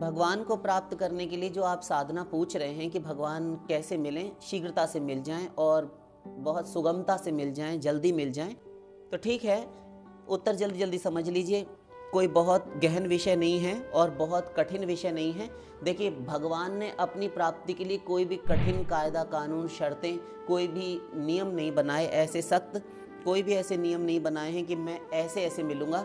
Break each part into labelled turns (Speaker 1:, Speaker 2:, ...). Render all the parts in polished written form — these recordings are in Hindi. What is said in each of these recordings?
Speaker 1: भगवान को प्राप्त करने के लिए जो आप साधना पूछ रहे हैं कि भगवान कैसे मिलें, शीघ्रता से मिल जाएं और बहुत सुगमता से मिल जाएं, जल्दी मिल जाएं, तो ठीक है, उत्तर जल्दी जल्दी समझ लीजिए। कोई बहुत गहन विषय नहीं है और बहुत कठिन विषय नहीं है। देखिए, भगवान ने अपनी प्राप्ति के लिए कोई भी कठिन कायदा, कानून, शर्तें, कोई भी नियम नहीं बनाए ऐसे सख्त, कोई भी ऐसे नियम नहीं बनाए हैं कि मैं ऐसे ऐसे मिलूँगा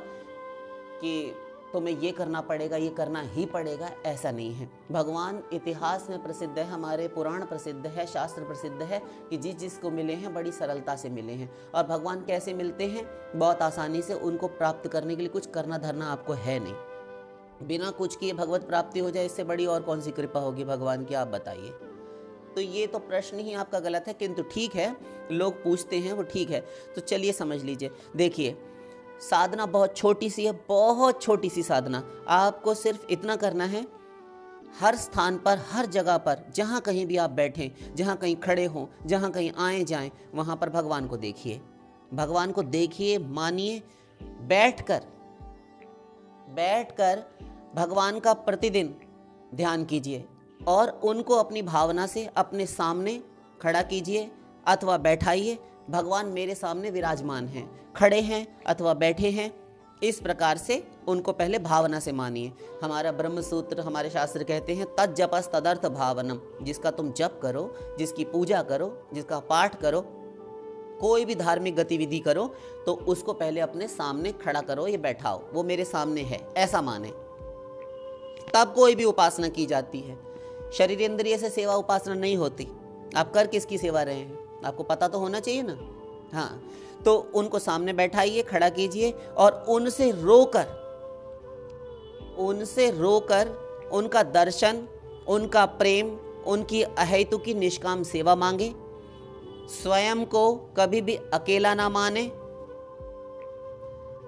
Speaker 1: कि तुम्हें ये करना पड़ेगा, ये करना ही पड़ेगा, ऐसा नहीं है। भगवान इतिहास में प्रसिद्ध है, हमारे पुराण प्रसिद्ध है, शास्त्र प्रसिद्ध है कि जिस जिसको मिले हैं बड़ी सरलता से मिले हैं। और भगवान कैसे मिलते हैं? बहुत आसानी से। उनको प्राप्त करने के लिए कुछ करना धरना आपको है नहीं। बिना कुछ किए भगवत प्राप्ति हो जाए, इससे बड़ी और कौन सी कृपा होगी भगवान की, आप बताइए। तो ये तो प्रश्न ही आपका गलत है, किंतु ठीक है, लोग पूछते हैं वो ठीक है। तो चलिए समझ लीजिए। देखिए, साधना बहुत छोटी सी है, बहुत छोटी सी साधना। आपको सिर्फ इतना करना है, हर स्थान पर, हर जगह पर, जहाँ कहीं भी आप बैठें, जहाँ कहीं खड़े हों, जहाँ कहीं आए जाएं, वहाँ पर भगवान को देखिए। भगवान को देखिए, मानिए, बैठकर भगवान का प्रतिदिन ध्यान कीजिए और उनको अपनी भावना से अपने सामने खड़ा कीजिए अथवा बैठाइए। भगवान मेरे सामने विराजमान हैं, खड़े हैं अथवा बैठे हैं, इस प्रकार से उनको पहले भावना से मानिए। हमारा ब्रह्म सूत्र, हमारे शास्त्र कहते हैं तज्जपस तदर्थ भावनम। जिसका तुम जप करो, जिसकी पूजा करो, जिसका पाठ करो, कोई भी धार्मिक गतिविधि करो, तो उसको पहले अपने सामने खड़ा करो, ये बैठाओ, वो मेरे सामने है, ऐसा माने, तब कोई भी उपासना की जाती है। शरीर इंद्रिय से सेवा उपासना नहीं होती। आप कर किसकी सेवा रहे हैं, आपको पता तो होना चाहिए ना। हाँ, तो उनको सामने बैठाइए, खड़ा कीजिए और उनसे रोकर उनका दर्शन, उनका प्रेम, उनकी अहेतु की निष्काम सेवा मांगे। स्वयं को कभी भी अकेला ना माने।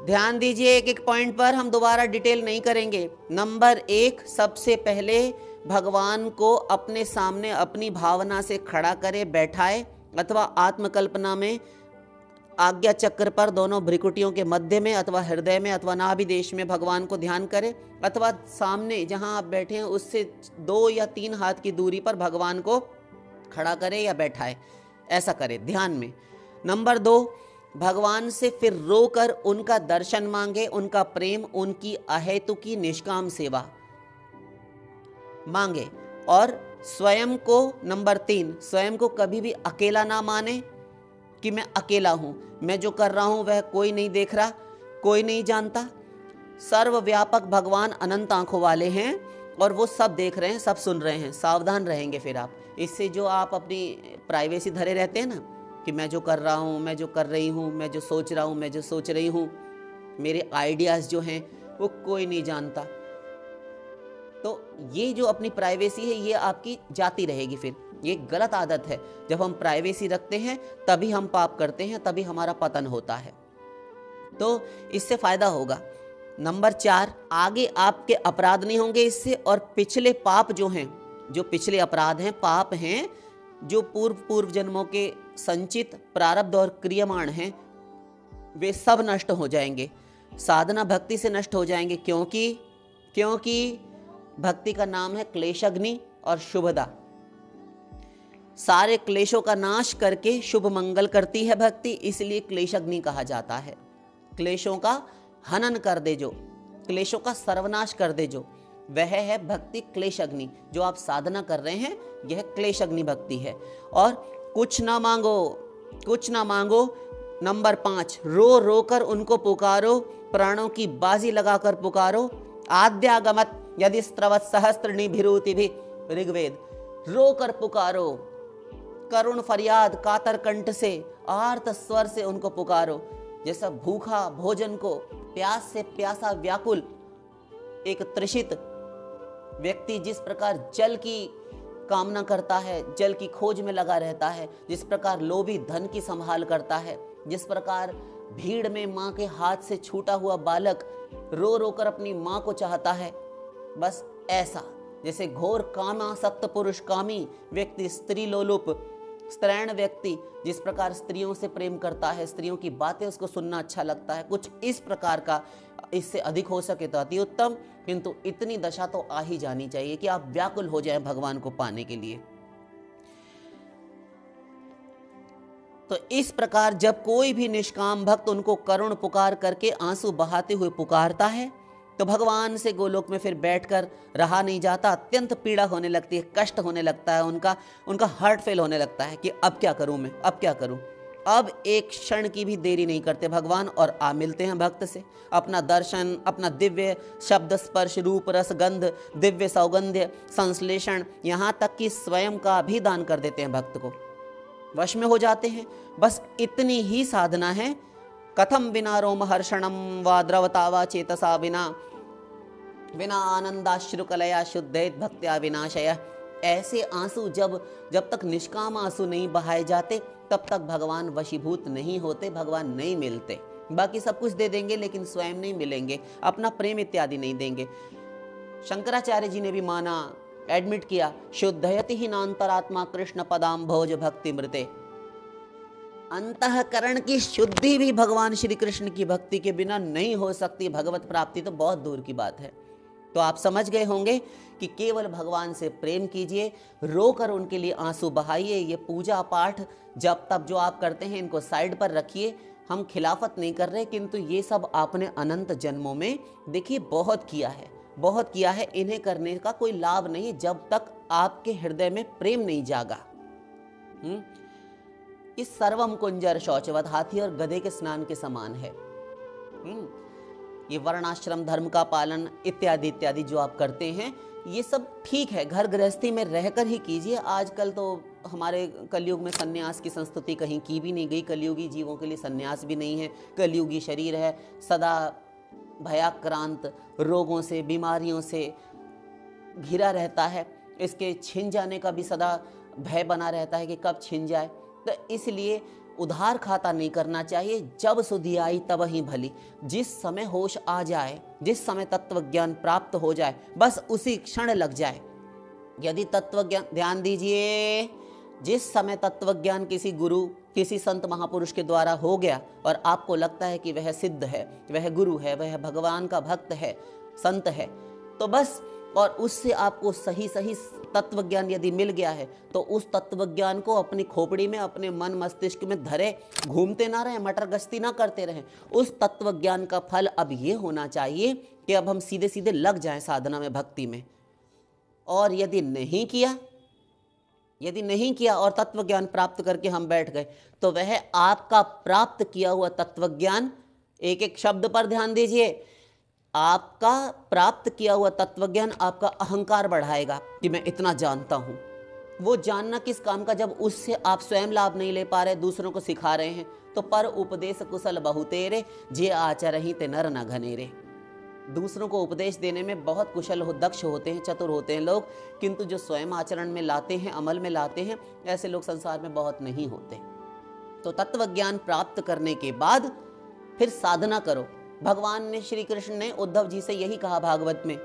Speaker 1: ध्यान दीजिए, एक एक पॉइंट पर हम दोबारा डिटेल नहीं करेंगे। नंबर 1, सबसे पहले भगवान को अपने सामने अपनी भावना से खड़ा करे, बैठाए अथवा आत्मकल्पना में आज्ञा चक्र पर दोनों भ्रिकुटियों के मध्य में अथवा हृदय में अथवा नाभि देश में भगवान को ध्यान करे, अथवा सामने जहां आप बैठे हैं उससे 2 या 3 हाथ की दूरी पर भगवान को खड़ा करे या बैठाए, ऐसा करे ध्यान में। नंबर 2, भगवान से फिर रोकर उनका दर्शन मांगे, उनका प्रेम, उनकी अहेतु की निष्काम सेवा मांगे। और स्वयं को, नंबर 3, स्वयं को कभी भी अकेला ना माने कि मैं अकेला हूं, मैं जो कर रहा हूं वह कोई नहीं देख रहा, कोई नहीं जानता। सर्वव्यापक भगवान अनंत आंखों वाले हैं और वो सब देख रहे हैं, सब सुन रहे हैं। सावधान रहेंगे फिर आप इससे, जो आप अपनी प्राइवेसी धरे रहते हैं ना कि मैं जो कर रहा हूँ, मैं जो कर रही हूँ, मैं जो सोच रहा हूँ, मैं जो सोच रही हूँ, मेरे आइडियाज़ जो हैं वो कोई नहीं जानता। तो ये जो अपनी प्राइवेसी है ये आपकी जाती रहेगी। फिर ये गलत आदत है। जब हम प्राइवेसी रखते हैं तभी हम पाप करते हैं, तभी हमारा पतन होता है। तो इससे फायदा होगा। नंबर 4, आगे आपके अपराध नहीं होंगे इससे, और पिछले पाप जो हैं, जो पिछले अपराध हैं, पाप हैं, जो पूर्व जन्मों के संचित प्रारब्ध और क्रियमाण हैं, वे सब नष्ट हो जाएंगे। साधना भक्ति से नष्ट हो जाएंगे, क्योंकि भक्ति का नाम है क्लेशग्नि और शुभदा। सारे क्लेशों का नाश करके शुभ मंगल करती है भक्ति, इसलिए क्लेशग्नि कहा जाता है। क्लेशों का हनन कर दे जो, क्लेशों का सर्वनाश कर दे जो, वह है भक्ति क्लेशग्नि। जो आप साधना कर रहे हैं यह क्लेशग्नि भक्ति है। और कुछ ना मांगो। नंबर 5, रो कर उनको पुकारो, प्राणों की बाजी लगाकर पुकारो। आद्यागमत यदि स्त्रवत सहस्त्र निभिरूति भी, ऋग्वेद। रो कर पुकारो, करुण फरियाद कातर कंठ से, आर्त स्वर से उनको पुकारो। जैसा भूखा भोजन को, प्यास से प्यासा व्याकुल एक तृषित व्यक्ति जिस प्रकार जल की कामना करता है, जल की खोज में लगा रहता है, जिस प्रकार लोभी धन की संभाल करता है, जिस प्रकार भीड़ में माँ के हाथ से छूटा हुआ बालक रो कर अपनी माँ को चाहता है, बस ऐसा। जैसे घोर कामासक्त पुरुष कामी व्यक्ति स्त्री लोलुप स्त्रैण व्यक्ति जिस प्रकार स्त्रियों से प्रेम करता है, स्त्रियों की बातें उसको सुनना अच्छा लगता है, कुछ इस प्रकार का, इससे अधिक हो सके तो अति उत्तम, किंतु इतनी दशा तो आ ही जानी चाहिए कि आप व्याकुल हो जाएं भगवान को पाने के लिए। तो इस प्रकार जब कोई भी निष्काम भक्त उनको करुण पुकार करके आंसू बहाते हुए पुकारता है तो भगवान से गोलोक में फिर बैठकर रहा नहीं जाता, अत्यंत पीड़ा होने लगती है, कष्ट होने लगता है, उनका हार्ट फेल होने लगता है कि अब क्या करूं मैं, अब क्या करूं। अब एक क्षण की भी देरी नहीं करते भगवान और आ मिलते हैं भक्त से, अपना दर्शन, अपना दिव्य शब्द स्पर्श रूप रस गंध, दिव्य सौगंध्य संश्लेषण, यहाँ तक कि स्वयं का भी दान कर देते हैं, भक्त को वश में हो जाते हैं। बस इतनी ही साधना है। कथम बिना रोम हर्षणम व द्रवता व चेतसा बिना आनंदाश्रुकलया शुद्धेत भक्त्या विनाशय। ऐसे आंसू जब तक निष्काम आंसू नहीं बहाए जाते तब तक भगवान वशीभूत नहीं होते, भगवान नहीं मिलते। बाकी सब कुछ दे देंगे लेकिन स्वयं नहीं मिलेंगे, अपना प्रेम इत्यादि नहीं देंगे। शंकराचार्य जी ने भी माना, एडमिट किया, शुद्धयति ही नांतरात्मा कृष्ण पदाम भोज भक्ति मृते। अंतःकरण की शुद्धि भी भगवान श्री कृष्ण की भक्ति के बिना नहीं हो सकती, भगवत प्राप्ति तो बहुत दूर की बात है। तो आप समझ गए होंगे कि केवल भगवान से प्रेम कीजिए, रोकर उनके लिए आंसू बहाइए। ये पूजा पाठ जब तब जो आप करते हैं इनको साइड पर रखिए, हम खिलाफत नहीं कर रहे, किंतु ये सब आपने अनंत जन्मों में देखिए बहुत किया है, बहुत किया है। इन्हें करने का कोई लाभ नहीं जब तक आपके हृदय में प्रेम नहीं जागा। इस सर्वम कुंजर शौचवत, हाथी और गधे के स्नान के समान है। ये वर्णाश्रम धर्म का पालन इत्यादि इत्यादि जो आप करते हैं ये सब ठीक है, घर गृहस्थी में रहकर ही कीजिए। आजकल तो हमारे कलयुग में सन्यास की संस्तुति कहीं की भी नहीं गई। कलयुगी जीवों के लिए सन्यास भी नहीं है। कलयुगी शरीर है, सदा भयाक्रांत रोगों से, बीमारियों से घिरा रहता है। इसके छिन जाने का भी सदा भय बना रहता है कि कब छिन जाए। तो इसलिए उधार खाता नहीं करना चाहिए। जब सुधि आई तब ही भली, जिस समय होश आ जाए, जिस समय तत्व ज्ञान प्राप्त हो जाए, बस उसी क्षण लग जाए। यदि तत्व ज्ञान, ध्यान दीजिए, जिस समय तत्व ज्ञान किसी गुरु, किसी संत महापुरुष के द्वारा हो गया और आपको लगता है कि वह सिद्ध है, वह गुरु है, वह भगवान का भक्त है, संत है, तो बस, और उससे आपको सही सही तत्व ज्ञान यदि मिल गया है तो उस तत्व ज्ञान को अपनी खोपड़ी में, अपने मन मस्तिष्क में धरे, घूमते ना रहें, मटर गश्ती ना करते रहें। उस तत्व ज्ञान का फल अब ये होना चाहिए कि अब हम सीधे सीधे लग जाएं साधना में, भक्ति में। और यदि नहीं किया और तत्व ज्ञान प्राप्त करके हम बैठ गए तो वह आपका प्राप्त किया हुआ तत्व ज्ञान, एक एक शब्द पर ध्यान दीजिए, आपका प्राप्त किया हुआ तत्वज्ञान आपका अहंकार बढ़ाएगा कि मैं इतना जानता हूं। वो जानना किस काम का जब उससे आप स्वयं लाभ नहीं ले पा रहे, दूसरों को सिखा रहे हैं। तो पर उपदेश कुशल बहुतेरे, जे आचरहि ते नर न घनेरे। दूसरों को उपदेश देने में बहुत कुशल दक्ष होते हैं, चतुर होते हैं लोग, किंतु जो स्वयं आचरण में लाते हैं, अमल में लाते हैं, ऐसे लोग संसार में बहुत नहीं होते। तो तत्व ज्ञान प्राप्त करने के बाद फिर साधना करो। भगवान ने, श्री कृष्ण ने उद्धव जी से यही कहा भागवत में,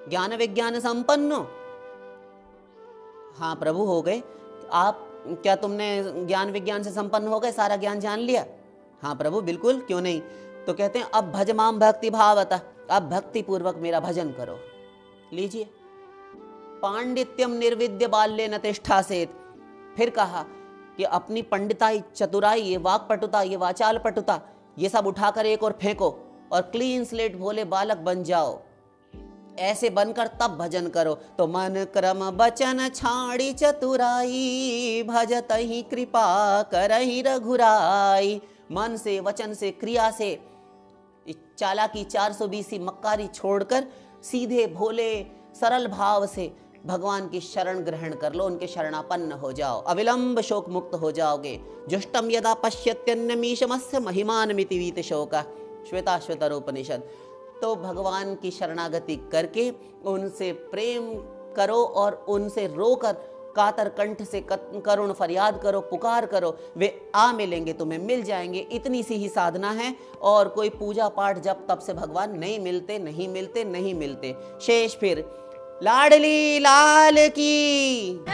Speaker 1: ज्ञान विज्ञान संपन्नो। हाँ प्रभु, हो गए आप, क्या तुमने ज्ञान विज्ञान से संपन्न हो गए, सारा ज्ञान जान लिया? हाँ प्रभु बिल्कुल, क्यों नहीं। तो कहते हैं अब भज माम भक्ति भावतः, अब भक्ति पूर्वक मेरा भजन करो। लीजिए, पांडित्यम निर्विद्य बाल्ये न तिष्ठासेत। फिर कहा कि अपनी पंडिताई, चतुराई, ये वाक्पटुता, ये वाचाल पटुता, ये सब उठाकर एक और फेंको और क्लीन स्लेट भोले बालक बन जाओ। ऐसे बनकर तब भजन करो। तो मन क्रम बचन छाड़ी चतुराई, भजत ही कृपा करहि रघुराई। मन से, वचन से, क्रिया से चालाकी 420 मक्कारी छोड़कर सीधे भोले सरल भाव से भगवान की शरण ग्रहण कर लो, उनके शरणापन्न हो जाओ, अविलंब शोक मुक्त हो जाओगे। जुष्टम यदा पश्यत्यन्नमीशमस्य महिमानमिति वीत शोका, श्वेताश्वतरोपनिषद। तो भगवान की शरणागति करके उनसे प्रेम करो और उनसे रोकर कातर कंठ से करुण फरियाद करो, पुकार करो, वे आ मिलेंगे, तुम्हें मिल जाएंगे। इतनी सी ही साधना है, और कोई पूजा पाठ जब तब से भगवान नहीं मिलते। शेष फिर लाडली लाल की।